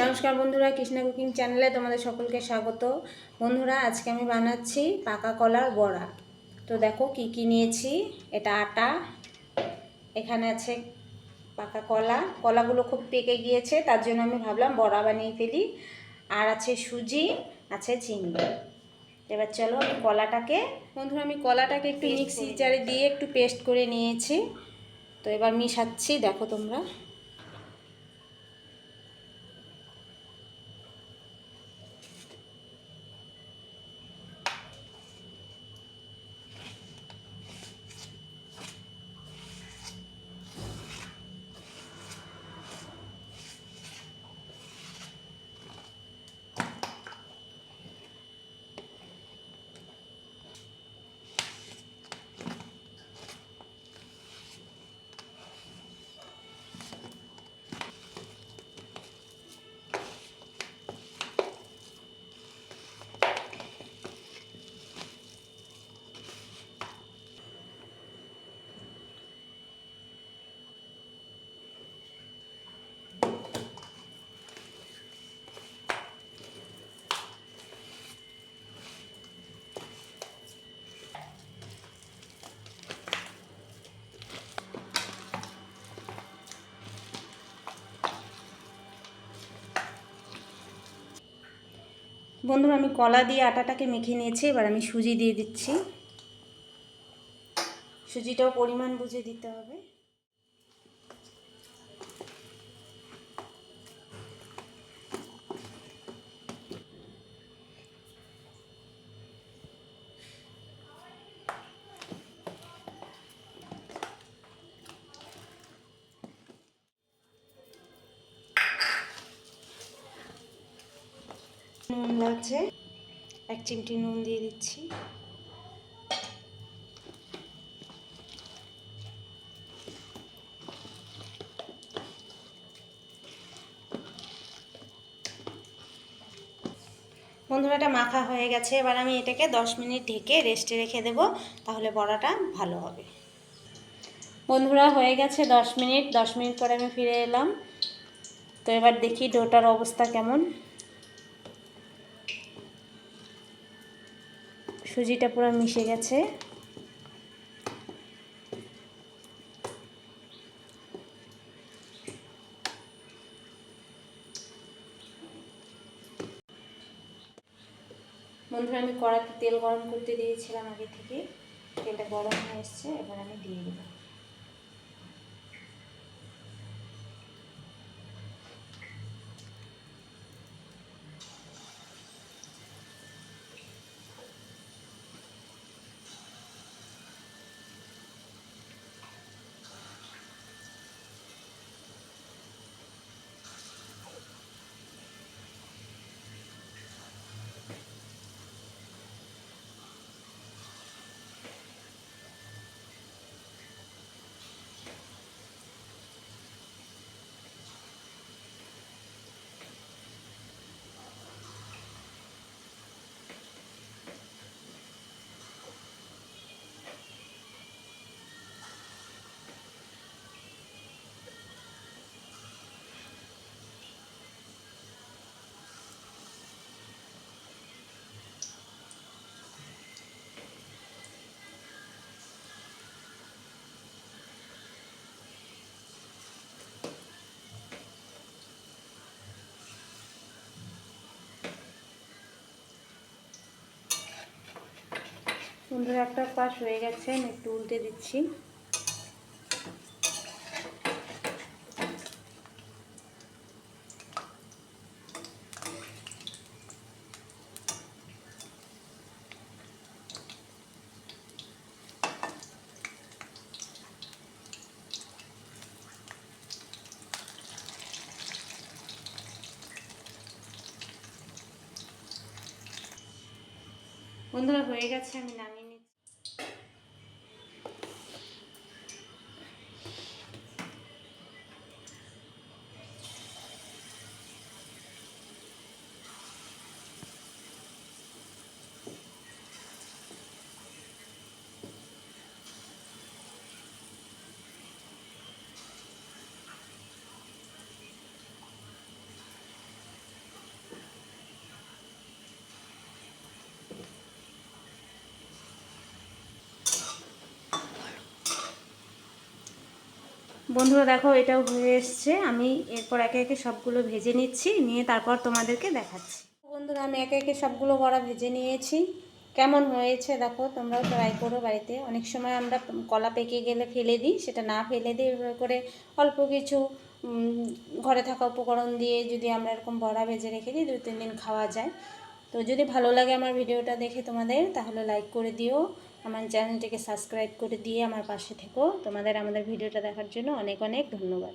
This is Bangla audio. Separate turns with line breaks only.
নমস্কার বন্ধুরা, কৃষ্ণা কুকিং চ্যানেলে তোমাদের সকলকে স্বাগত। বন্ধুরা, আজকে আমি বানাচ্ছি পাকা কলার বড়া। তো দেখো কি কি নিয়েছি। এটা আটা, এখানে আছে পাকা কলা। কলাগুলো খুব পেকে গিয়েছে, তার জন্য আমি ভাবলাম বড়া বানিয়ে ফেলি। আর আছে সুজি, আছে চিনি। এবার চলো আমি কলাটাকে একটু মিক্সি জারে দিয়ে একটু পেস্ট করে নিয়েছি। তো এবার মিশাচ্ছি, দেখো তোমরা। বন্ধুরা, আমি কলা দিয়ে আটাটাকে মেখে নিয়েছি। এবার আমি সুজি দিয়ে দিচ্ছি। সুজিটাও পরিমাণ বুঝে দিতে হবে। নুন লাগছে, 1 চিমটি নুন দিয়ে দিচ্ছি। বন্ধুরা, এটা মাখা হয়ে গেছে। এবার আমি এটাকে 10 মিনিট ঢেকে রেস্টে রেখে দেব, তাহলে বড়াটা ভালো হবে। বন্ধুরা, হয়ে গেছে 10 মিনিট। 10 মিনিট পরে আমি ফিরে এলাম। তো এবার দেখি ডোটার অবস্থা কেমন। সুজিটা পুরো মিশে গেছে। বন্ধুরা, আমি কড়াতে তেল গরম করতে দিয়েছিলাম আগে থেকে। তেলটা গরম হয়ে এসছে, এবার আমি দিয়ে দেবো। বন্ধুরা, একটা পাশ হয়ে গেছে, আমি একটু উল্টে দিচ্ছি। বন্ধুরা, হয়ে গেছে, আমি নামিয়ে নিচ্ছি। বন্ধুরা দেখো এটাও হয়ে এসছে। আমি এরপর একে একে সবগুলো ভেজে নিচ্ছি, নিয়ে তারপর তোমাদেরকে দেখাচ্ছি। বন্ধুরা আমি একে একে সবগুলো বড়া ভেজে নিয়েছি। কেমন হয়েছে দেখো, তোমরাও ট্রাই করো বাড়িতে। অনেক সময় আমরা কলা পেকে গেলে ফেলে দিই, সেটা না ফেলে দিয়ে এভাবে করে অল্প কিছু ঘরে থাকা উপকরণ দিয়ে যদি আমরা এরকম বড়া ভেজে রেখে দিই 2-3 দিন খাওয়া যায়। তো যদি ভালো লাগে আমার ভিডিওটা দেখে তোমাদের, তাহলে লাইক করে দিও, আমার চ্যানেলটিকে সাবস্ক্রাইব করে দিয়ে আমার পাশে থেকো। তোমাদের আমাদের ভিডিওটা দেখার জন্য অনেক অনেক ধন্যবাদ।